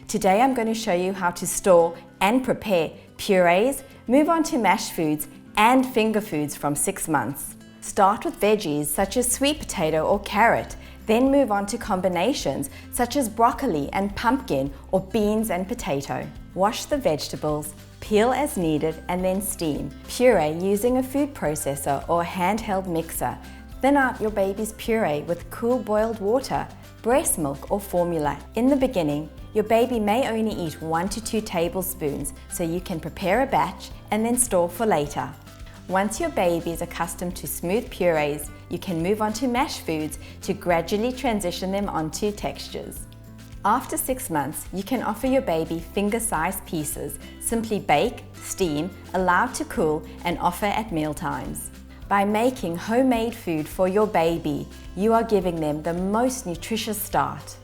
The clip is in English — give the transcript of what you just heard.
Today I'm going to show you how to store and prepare purees, move on to mashed foods and finger foods from 6 months. Start with veggies such as sweet potato or carrot, then move on to combinations such as broccoli and pumpkin or beans and potato. Wash the vegetables, peel as needed and then steam. Puree using a food processor or handheld mixer. Thin out your baby's puree with cool boiled water, breast milk or formula. In the beginning, your baby may only eat 1 to 2 tablespoons, so you can prepare a batch and then store for later. Once your baby is accustomed to smooth purees, you can move on to mashed foods to gradually transition them onto textures. After 6 months, you can offer your baby finger-sized pieces. Simply bake, steam, allow to cool, and offer at mealtimes. By making homemade food for your baby, you are giving them the most nutritious start.